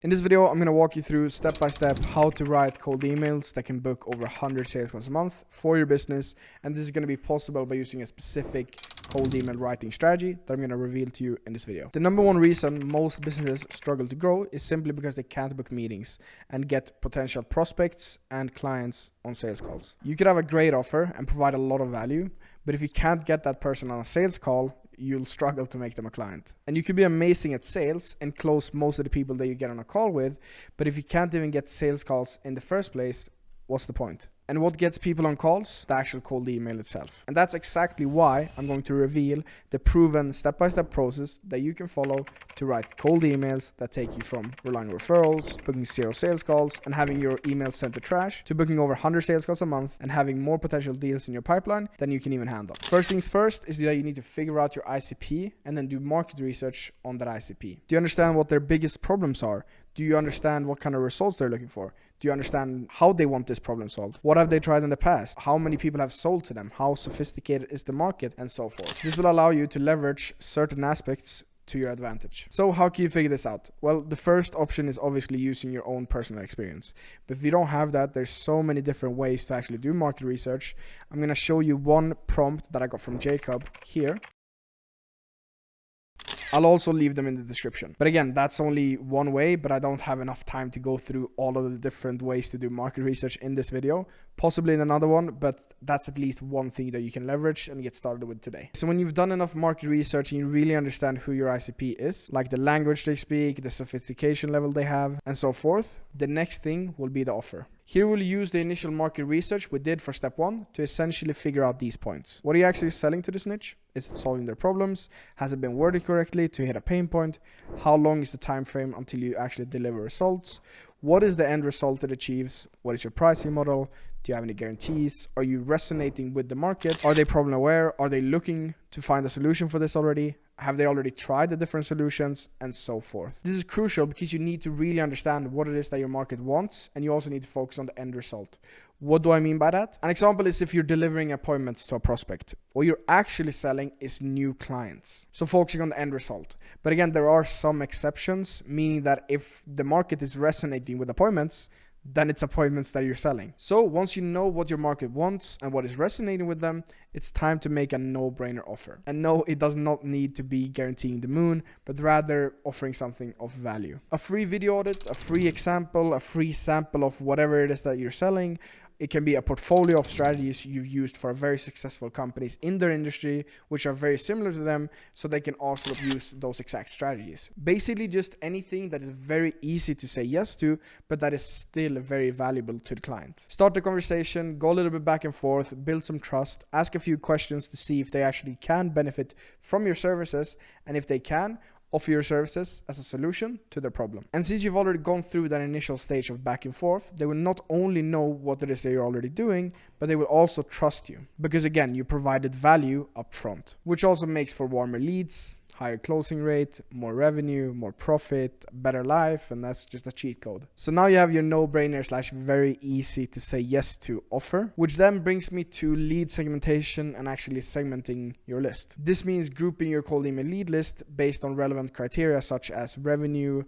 In this video, I'm going to walk you through step by step how to write cold emails that can book over 100 sales calls a month for your business. And this is going to be possible by using a specific cold email writing strategy that I'm going to reveal to you in this video. The number one reason most businesses struggle to grow is simply because they can't book meetings and get potential prospects and clients on sales calls. You could have a great offer and provide a lot of value, but if you can't get that person on a sales call, you'll struggle to make them a client. And you could be amazing at sales and close most of the people that you get on a call with, but if you can't even get sales calls in the first place, what's the point? And what gets people on calls? The actual cold email itself. And that's exactly why I'm going to reveal the proven step-by-step process that you can follow to write cold emails that take you from relying on referrals, booking 0 sales calls, and having your emails sent to trash, to booking over 100 sales calls a month and having more potential deals in your pipeline than you can even handle. First things first is that you need to figure out your ICP and then do market research on that ICP. Do you understand what their biggest problems are? Do you understand what kind of results they're looking for? Do you understand how they want this problem solved? What have they tried in the past? How many people have sold to them? How sophisticated is the market? And so forth. This will allow you to leverage certain aspects to your advantage. So how can you figure this out? Well, the first option is obviously using your own personal experience. But if you don't have that, there's so many different ways to actually do market research. I'm going to show you one prompt that I got from Jacob here. I'll also leave them in the description. But again, that's only one way, but I don't have enough time to go through all of the different ways to do market research in this video. Possibly in another one, but that's at least one thing that you can leverage and get started with today. So when you've done enough market research and you really understand who your ICP is, like the language they speak, the sophistication level they have, and so forth, the next thing will be the offer. Here we'll use the initial market research we did for step 1 to essentially figure out these points. What are you actually selling to this niche? Is it solving their problems? Has it been worded correctly to hit a pain point? How long is the time frame until you actually deliver results? What is the end result it achieves? What is your pricing model? Do you have any guarantees? Are you resonating with the market? Are they problem aware? Are they looking to find a solution for this already? Have they already tried the different solutions? And so forth. This is crucial because you need to really understand what it is that your market wants, and you also need to focus on the end result. What do I mean by that? An example is if you're delivering appointments to a prospect. What you're actually selling is new clients. So focusing on the end result. But again, there are some exceptions, meaning that if the market is resonating with appointments, then it's appointments that you're selling. So once you know what your market wants and what is resonating with them, it's time to make a no-brainer offer. And no, it does not need to be guaranteeing the moon, but rather offering something of value. A free video audit, a free example, a free sample of whatever it is that you're selling. It can be a portfolio of strategies you've used for very successful companies in their industry, which are very similar to them, so they can also use those exact strategies. Basically just anything that is very easy to say yes to, but that is still very valuable to the client. Start the conversation, go a little bit back and forth, build some trust, ask a few questions to see if they actually can benefit from your services, and if they can, offer your services as a solution to their problem. And since you've already gone through that initial stage of back and forth, they will not only know what it is that you're already doing, but they will also trust you. Because again, you provided value up front, which also makes for warmer leads, higher closing rate, more revenue, more profit, better life, and that's just a cheat code. So now you have your no-brainer / very easy to say yes to offer, which then brings me to lead segmentation and actually segmenting your list. This means grouping your cold email lead list based on relevant criteria such as revenue,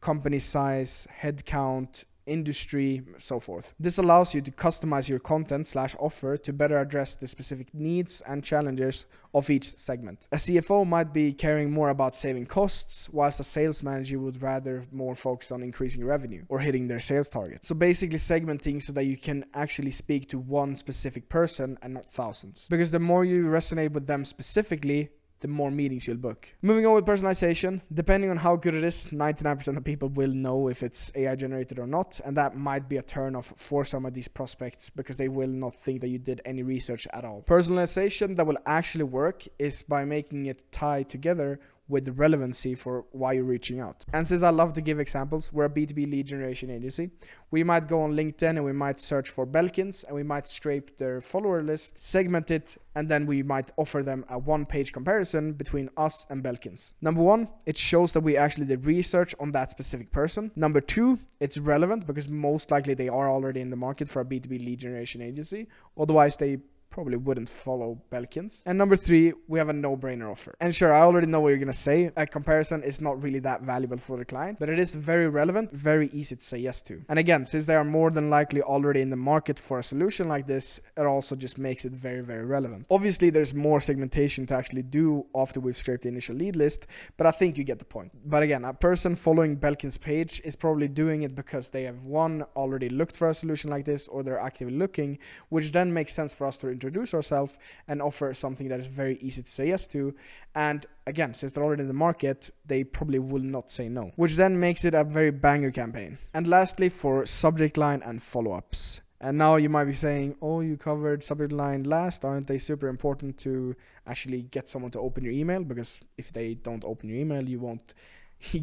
company size, headcount, industry, so forth. This allows you to customize your content / offer to better address the specific needs and challenges of each segment. A CFO might be caring more about saving costs, whilst a sales manager would rather more focus on increasing revenue or hitting their sales target. So basically segmenting so that you can actually speak to one specific person and not thousands. Because the more you resonate with them specifically, the more meetings you'll book. Moving on with personalization, depending on how good it is, 99% of people will know if it's AI generated or not, and that might be a turn off for some of these prospects because they will not think that you did any research at all. Personalization that will actually work is by making it tie together with the relevancy for why you're reaching out. And since I love to give examples, we're a B2B lead generation agency. We might go on LinkedIn and we might search for Belkins and we might scrape their follower list, segment it, and then we might offer them a one-page comparison between us and Belkins. Number 1, it shows that we actually did research on that specific person. Number 2, it's relevant because most likely they are already in the market for a B2B lead generation agency. Otherwise, they probably wouldn't follow Belkin's. And number 3, we have a no-brainer offer. And sure, I already know what you're gonna say. A comparison is not really that valuable for the client, but it is very relevant, very easy to say yes to. And again, since they are more than likely already in the market for a solution like this, it also just makes it very, very relevant. Obviously, there's more segmentation to actually do after we've scraped the initial lead list, but I think you get the point. But again, a person following Belkin's page is probably doing it because they have already looked for a solution like this, or they're actively looking, which then makes sense for us to introduce ourselves and offer something that is very easy to say yes to. And again, since they're already in the market, they probably will not say no, which then makes it a very banger campaign. And lastly, for subject line and follow-ups. And now you might be saying, oh, you covered subject line last. Aren't they super important to actually get someone to open your email? Because if they don't open your email, you won't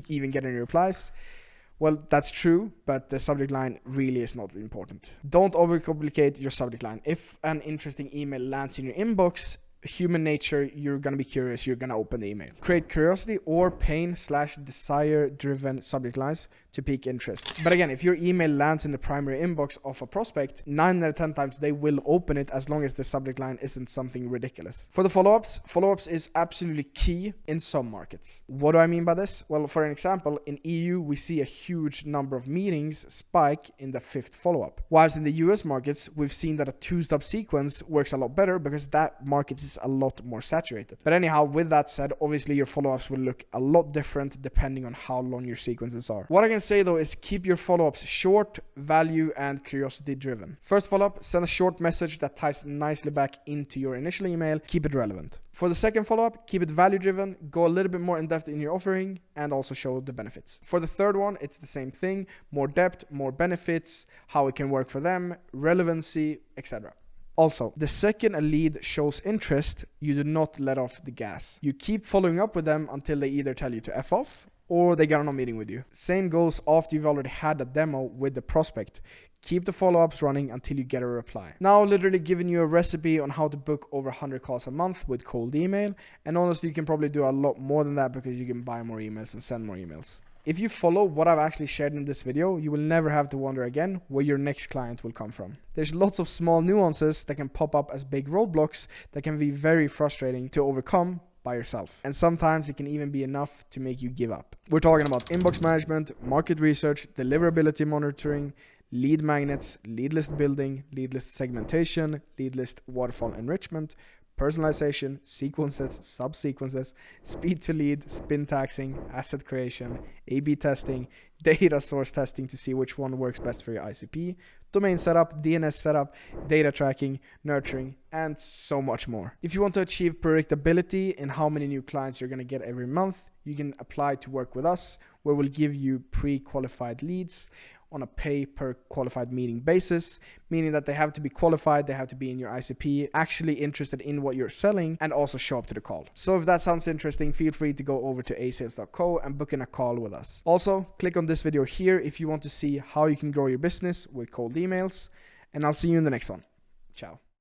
even get any replies. Well, that's true, but the subject line really is not important. Don't overcomplicate your subject line. If an interesting email lands in your inbox, human nature, you're going to be curious, you're going to open the email. Create curiosity or pain/desire driven subject lines to pique interest. But again, if your email lands in the primary inbox of a prospect, 9 out of 10 times they will open it as long as the subject line isn't something ridiculous. For the follow-ups is absolutely key in some markets. What do I mean by this? Well, for an example, in EU, we see a huge number of meetings spike in the 5th follow-up. Whilst in the US markets, we've seen that a 2-step sequence works a lot better because that market is a lot more saturated. But anyhow, with that said, obviously your follow-ups will look a lot different depending on how long your sequences are. What I can say though is keep your follow-ups short, value, and curiosity driven. First follow-up, send a short message that ties nicely back into your initial email. Keep it relevant. For the second follow-up, keep it value driven, go a little bit more in depth in your offering, and also show the benefits. For the third one, it's the same thing, more depth, more benefits, how it can work for them, relevancy, etc. Also, the second a lead shows interest, you do not let off the gas. You keep following up with them until they either tell you to F off or they get on a meeting with you. Same goes after you've already had a demo with the prospect. Keep the follow-ups running until you get a reply. Now, literally giving you a recipe on how to book over 100 calls a month with cold email. And honestly, you can probably do a lot more than that because you can buy more emails and send more emails. If you follow what I've actually shared in this video, you will never have to wonder again where your next client will come from. There's lots of small nuances that can pop up as big roadblocks that can be very frustrating to overcome by yourself. And sometimes it can even be enough to make you give up. We're talking about inbox management, market research, deliverability monitoring, lead magnets, lead list building, lead list segmentation, lead list waterfall enrichment, personalization, sequences, subsequences, speed to lead, spin taxing, asset creation, A/B testing, data source testing to see which one works best for your ICP, domain setup, DNS setup, data tracking, nurturing, and so much more. If you want to achieve predictability in how many new clients you're going to get every month, you can apply to work with us, where we'll give you pre-qualified leads on a pay per qualified meeting basis, meaning that they have to be qualified, they have to be in your ICP, actually interested in what you're selling, and also show up to the call. So if that sounds interesting, feel free to go over to asales.co and book in a call with us. Also, click on this video here if you want to see how you can grow your business with cold emails, and I'll see you in the next one. Ciao.